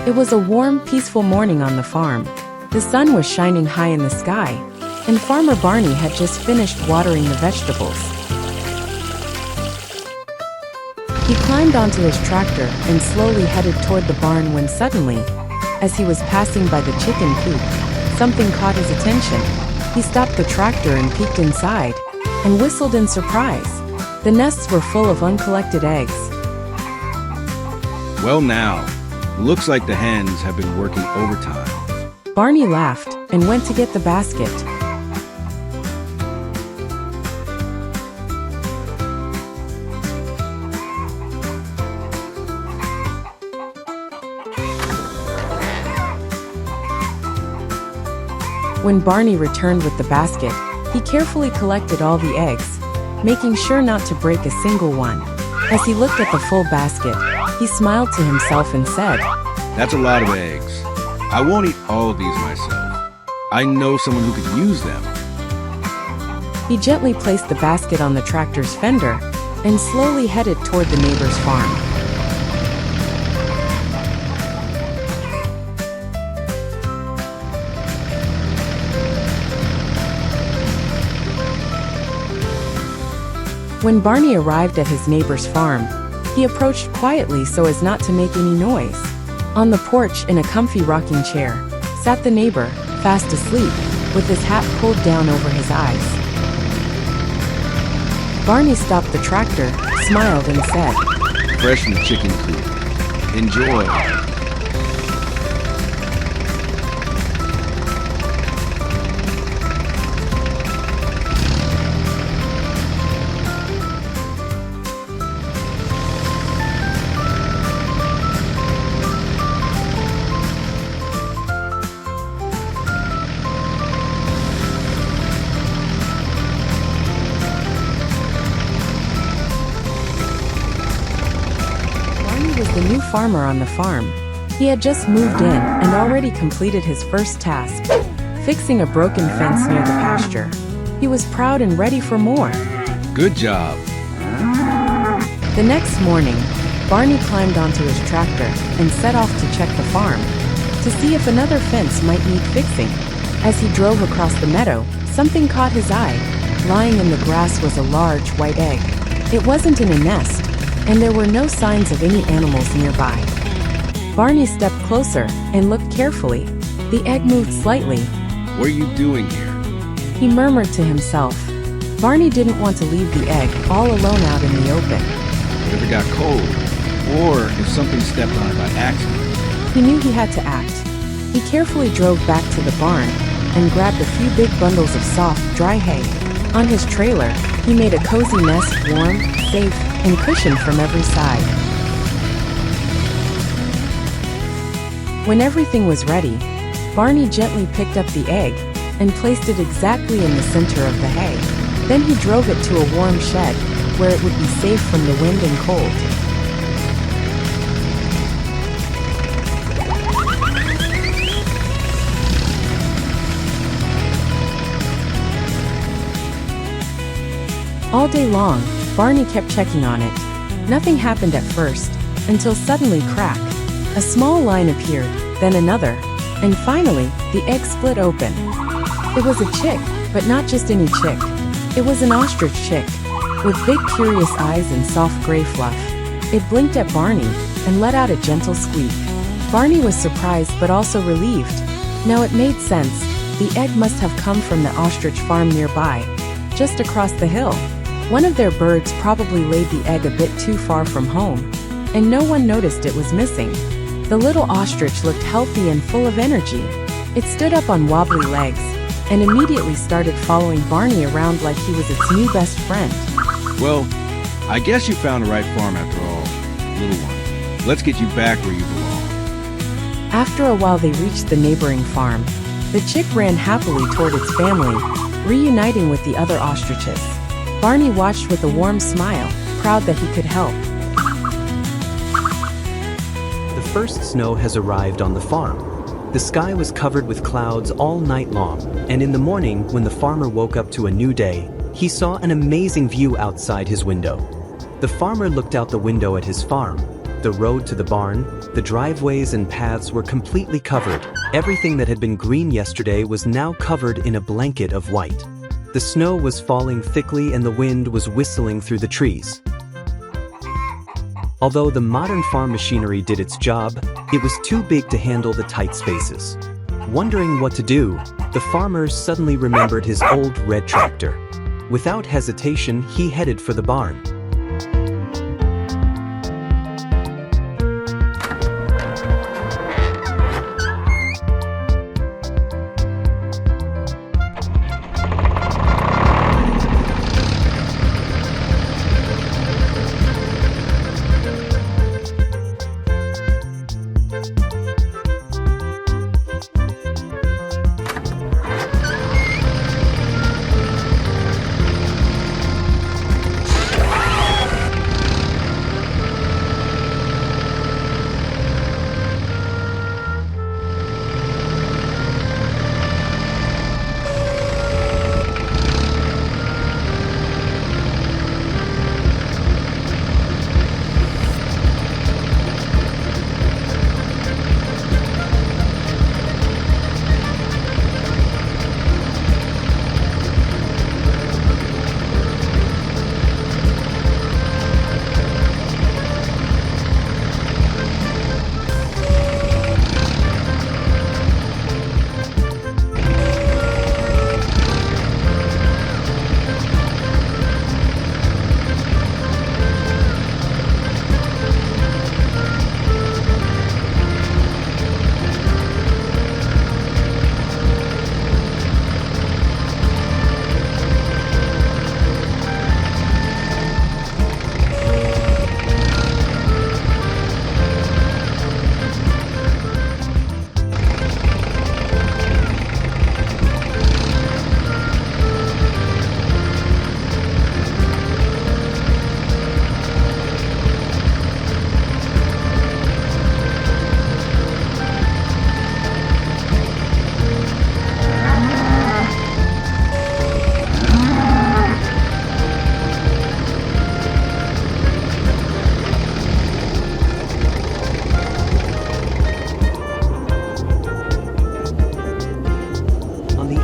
It was a warm, peaceful morning on the farm. The sun was shining high in the sky, and Farmer Barney had just finished watering the vegetables. He climbed onto his tractor and slowly headed toward the barn when suddenly, as he was passing by the chicken coop, something caught his attention. He stopped the tractor and peeked inside, and whistled in surprise. The nests were full of uncollected eggs. Well now, looks like the hens have been working overtime. Barney laughed and went to get the basket. When Barney returned with the basket, he carefully collected all the eggs, making sure not to break a single one. As he looked at the full basket, he smiled to himself and said, That's a lot of eggs. I won't eat all of these myself. I know someone who could use them. He gently placed the basket on the tractor's fender and slowly headed toward the neighbor's farm. When Barney arrived at his neighbor's farm, he approached quietly so as not to make any noise. On the porch in a comfy rocking chair, sat the neighbor, fast asleep, with his hat pulled down over his eyes. Barney stopped the tractor, smiled and said, Fresh from the chicken coop. Enjoy. Was the new farmer on the farm. He had just moved in and already completed his first task, fixing a broken fence near the pasture. He was proud and ready for more. Good job. The next morning, Barney climbed onto his tractor and set off to check the farm, to see if another fence might need fixing. As he drove across the meadow, something caught his eye. Lying in the grass was a large white egg. It wasn't in a nest, and there were no signs of any animals nearby. Barney stepped closer and looked carefully. The egg moved slightly. What are you doing here? He murmured to himself. Barney didn't want to leave the egg all alone out in the open. What if it got cold? Or if something stepped on it by accident? He knew he had to act. He carefully drove back to the barn and grabbed a few big bundles of soft, dry hay. On his trailer, he made a cozy nest, warm, safe, and cushioned from every side. When everything was ready, Barney gently picked up the egg and placed it exactly in the center of the hay. Then he drove it to a warm shed, where it would be safe from the wind and cold. All day long, Barney kept checking on it. Nothing happened at first, until suddenly crack. A small line appeared, then another, and finally, the egg split open. It was a chick, but not just any chick. It was an ostrich chick, with big curious eyes and soft gray fluff. It blinked at Barney, and let out a gentle squeak. Barney was surprised but also relieved. Now it made sense. The egg must have come from the ostrich farm nearby, just across the hill. One of their birds probably laid the egg a bit too far from home, and no one noticed it was missing. The little ostrich looked healthy and full of energy. It stood up on wobbly legs, and immediately started following Barney around like he was its new best friend. Well, I guess you found the right farm after all, little one. Let's get you back where you belong. After a while they reached the neighboring farm. The chick ran happily toward its family, reuniting with the other ostriches. Barney watched with a warm smile, proud that he could help. The first snow has arrived on the farm. The sky was covered with clouds all night long, and in the morning, when the farmer woke up to a new day, he saw an amazing view outside his window. The farmer looked out the window at his farm. The road to the barn, the driveways and paths were completely covered. Everything that had been green yesterday was now covered in a blanket of white. The snow was falling thickly and the wind was whistling through the trees. Although the modern farm machinery did its job, it was too big to handle the tight spaces. Wondering what to do, the farmer suddenly remembered his old red tractor. Without hesitation, he headed for the barn.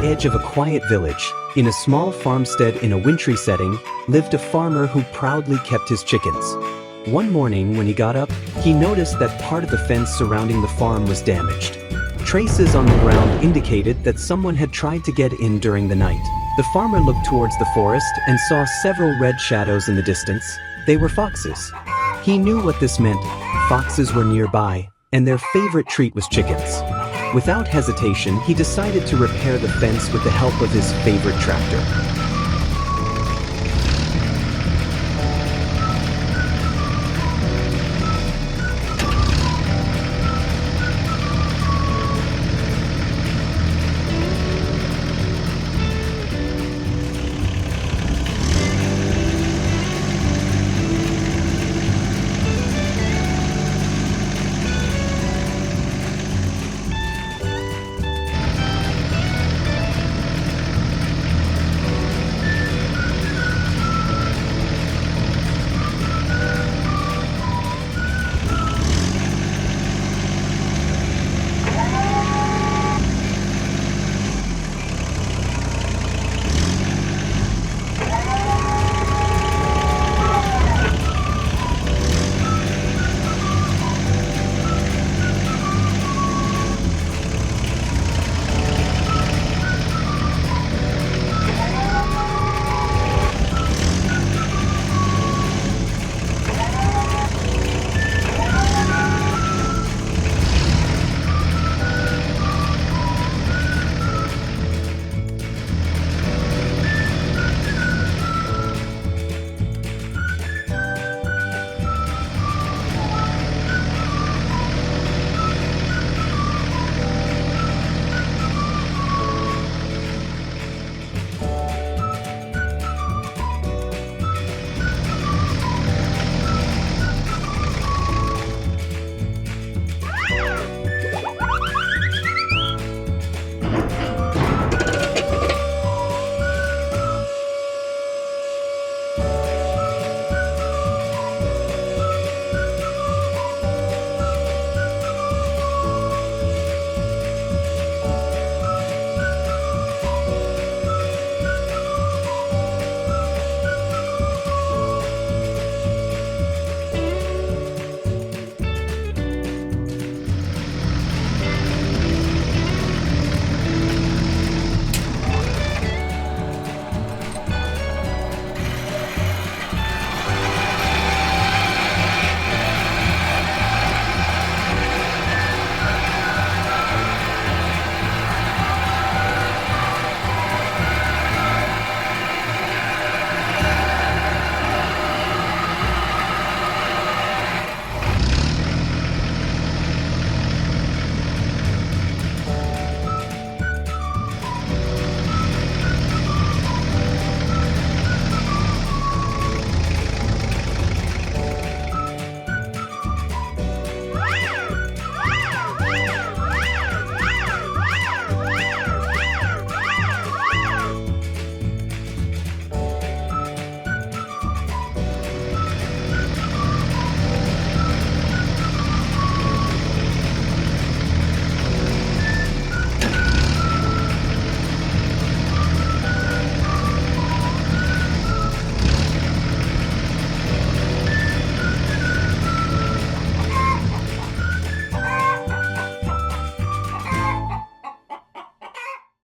Edge of a quiet village, in a small farmstead in a wintry setting, lived a farmer who proudly kept his chickens. One morning when he got up, he noticed that part of the fence surrounding the farm was damaged. Traces on the ground indicated that someone had tried to get in during the night. The farmer looked towards the forest and saw several red shadows in the distance. They were foxes. He knew what this meant. Foxes were nearby, and their favorite treat was chickens. Without hesitation, he decided to repair the fence with the help of his favorite tractor.